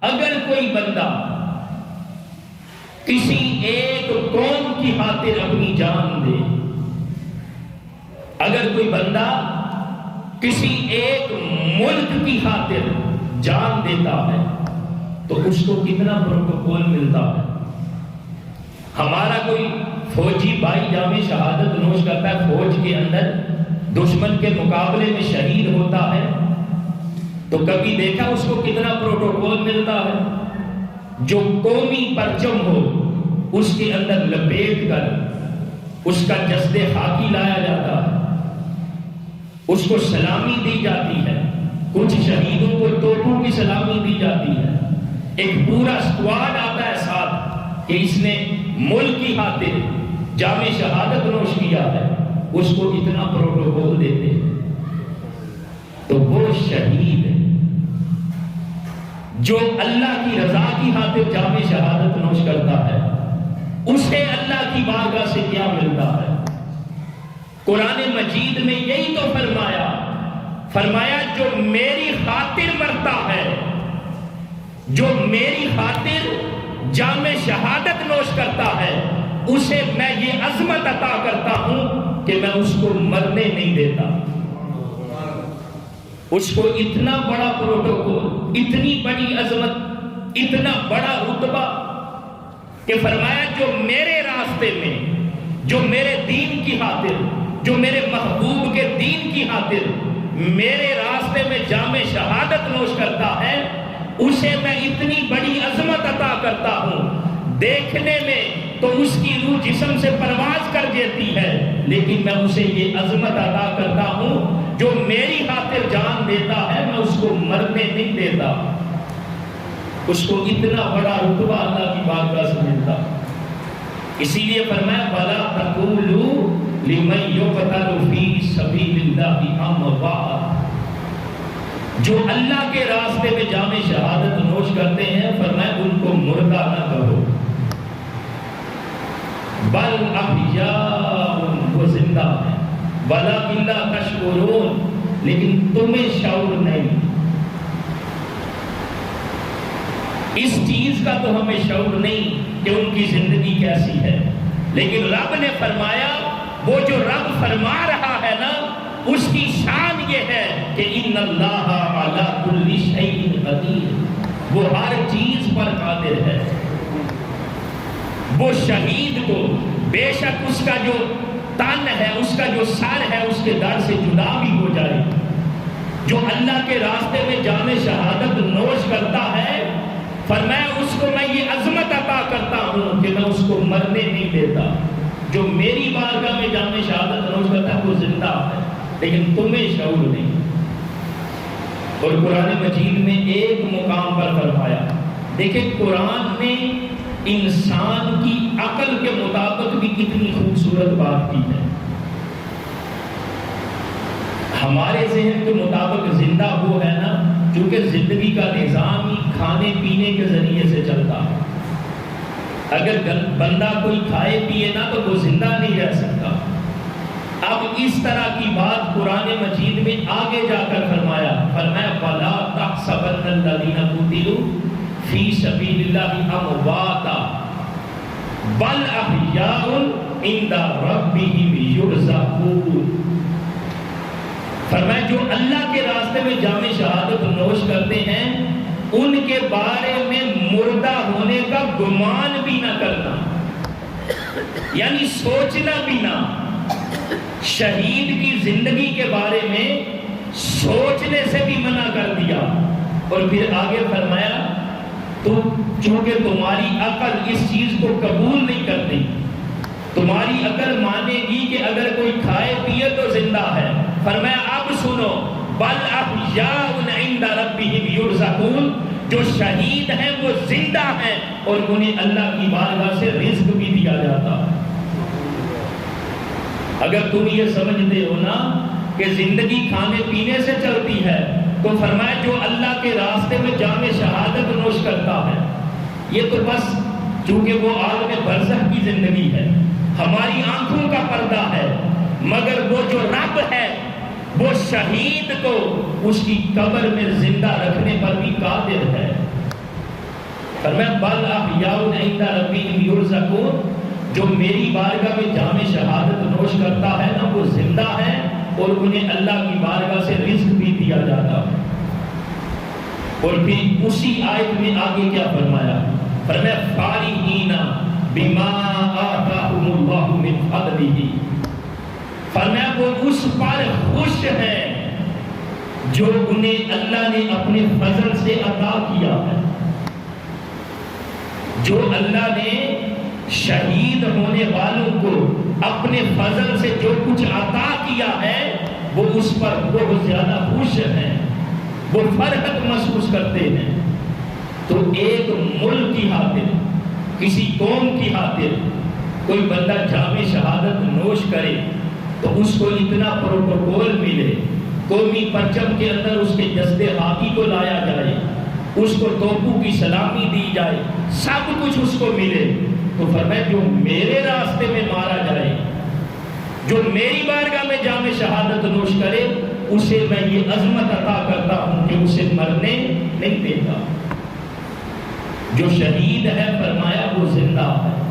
اگر کوئی بندہ کسی ایک قوم کی خاطر اپنی جان دے، اگر کوئی بندہ کسی ایک ملک کی خاطر جان دیتا ہے تو اس کو کتنا پروٹوکول ملتا ہے۔ ہمارا کوئی فوجی بھائی جامِ شہادت نوش کرتا ہے، فوج کے اندر دشمن کے مقابلے میں شہید ہوتا ہے، تو کبھی دیکھا اس کو کتنا پروٹوکول ملتا ہے؟ جو قومی پرچم ہو اس کے اندر لپیٹ کر اس کا جسد خاکی لایا جاتا ہے، اس کو سلامی دی جاتی ہے، کچھ شہیدوں کو توپوں کی سلامی دی جاتی ہے، ایک پورا اسکواڈ آتا ہے ساتھ کہ اس نے ملک کی خاطر جامِ شہادت نوش کیا ہے، اس کو اتنا پروٹوکول دیتے ہیں۔ تو وہ شہید ہے جو اللہ کی رضا کی خاطر جامِ شہادت نوش کرتا ہے، اسے اللہ کی بارگاہ سے کیا ملتا ہے؟ قرآن مجید میں یہی تو فرمایا جو میری خاطر مرتا ہے، جو میری خاطر جامِ شہادت نوش کرتا ہے، اسے میں یہ عظمت عطا کرتا ہوں کہ میں اس کو مرنے نہیں دیتا۔ اس کو اتنا بڑا پروٹوکول، اتنی بڑی عظمت، اتنا بڑا رتبہ کہ فرمایا جو میرے راستے میں، جو میرے دین کی خاطر، جو میرے محبوب کے دین کی خاطر میرے راستے میں جامِ شہادت نوش کرتا ہے، اسے میں اتنی بڑی عظمت عطا کرتا ہوں، دیکھنے میں تو اس کی روح جسم سے پرواز کر جاتی ہے، لیکن میں اسے یہ عظمت عطا کرتا ہوں جو میری خاطر جان دیتا ہے، میں اس کو مرنے نہیں دیتا۔ اس کو اتنا بڑا رتبہ اللہ کی بارگاہ سے ملتا۔ اسی لیے فرمایا وَلَا تَقُولُوا لِمَن يُقْتَلُ فِي سَبِيلِ اللَّهِ أَمْوَاتٌ، جو اللہ کے راستے میں جامِ شہادت نوش کرتے ہیں، فرمایا ان کو مردہ نہ کہو، بل احیاء، وہ زندہ ہیں، وَلَٰكِن لَا تَشْعُرُونَ، لیکن تمہیں شعور نہیں۔ اس چیز کا تو ہمیں شعور نہیں کہ ان کی زندگی کیسی ہے، لیکن رب نے فرمایا وہ جو رب فرما رہا ہے نا، اس کی شان یہ ہے کہ ان اللہ علی کل شیء قدیر، وہ ہر چیز پر قادر ہے۔ وہ شہید کو بے شک اس کا جو تن ہے، اس کا جو سر ہے، اس کے در سے جدا بھی ہو جائے، جو اللہ کے راستے میں جامِ شہادت نوش کرتا ہے، فرمایا اس کو میں یہ عظمت عطا کرتا ہوں کہ میں اس کو مرنے نہیں دیتا۔ جو میری بارگاہ میں جامِ شہادت نوش کرتا ہے وہ زندہ ہے، لیکن تمہیں شعور نہیں۔ اور قرآن مجید میں ایک مقام پر فرمایا، دیکھیں قرآن نے انسان کی عقل کے مطابق بھی کتنی خوبصورت بات کی ہے۔ ہمارے ذہن کے مطابق زندہ وہ ہے نا، چونکہ زندگی کا نظام ہی کھانے پینے کے ذریعے سے چلتا ہے۔ اگر بندہ کوئی کھائے پیے نا تو وہ زندہ نہیں رہ سکتا۔ اب اس طرح کی بات قرآن مجید میں آگے جا کر فرمایا وَلَا تَحْسَبَنَّ الَّذِينَ قُتِلُوا فِي سَبِيلِ اللَّهِ أَمْوَاتًا بَلْ أَحْيَاءٌ عِندَ رَبِّهِمْ يُرْزَقُونَ، فرمایا جو اللہ کے راستے میں جامِ شہادت نوش کرتے ہیں ان کے بارے میں مردہ ہونے کا گمان بھی نہ کرنا، یعنی سوچنا بھی نہ۔ شہید کی زندگی کے بارے میں سوچنے سے بھی منع کر دیا، اور پھر آگے فرمایا تو چونکہ تمہاری عقل اس چیز کو قبول نہیں کرتی، تمہاری عقل مانے گی کہ اگر کوئی کھائے پیے تو زندہ ہے، فرمایا اب سنو بل احیاء عند ربہم یرزقون، جو شہید ہیں وہ زندہ ہیں اور انہیں اللہ کی بارگاہ سے رزق بھی دیا جاتا ہے۔ اگر تم یہ سمجھتے ہو نا کہ زندگی کھانے پینے سے چلتی ہے، تو فرمایا جو اللہ کے راستے میں جامِ شہادت نوش کرتا ہے، یہ تو بس چونکہ وہ عالم برزخ کی زندگی ہے، ہماری آنکھوں کا پردہ ہے، مگر وہ جو رب ہے وہ شہید کو اس کی قبر میں زندہ رکھنے پر بھی قادر ہے۔ فرمایا بل احیاء عند ربہم یرزقون، جو میری بارگاہ میں جام شہادت نوش کرتا ہے نا وہ زندہ ہے اور انہیں اللہ کی بارگاہ سے رزق بھی دیا جاتا ہے۔ اور پھر اسی آیت میں آگے کیا فرمایا؟ فرمایا فارحین بما آتاہم اللہ من فضلہ، فرمایا وہ اس پر خوش ہے جو انہیں اللہ نے اپنے فضل سے عطا کیا ہے۔ جو اللہ نے شہید ہونے والوں کو اپنے فضل سے جو کچھ عطا کیا ہے وہ اس پر بہت زیادہ خوش ہیں، وہ فرحت محسوس کرتے ہیں۔ تو ایک ملک کی خاطر، کسی قوم کی خاطر کوئی بندہ جام شہادت نوش کرے تو اس کو اتنا پروٹوکول ملے، قومی پرچم کے اندر اس کے جسد خاکی کو لایا جائے، اس کو توپوں کی سلامی دی جائے، سب کچھ اس کو ملے، تو فرمایا جو میرے راستے میں مارا جائے، جو میری بارگاہ میں جام شہادت نوش کرے، اسے میں یہ عظمت عطا کرتا ہوں کہ اسے مرنے نہیں دیتا۔ جو شہید ہے فرمایا وہ زندہ ہے۔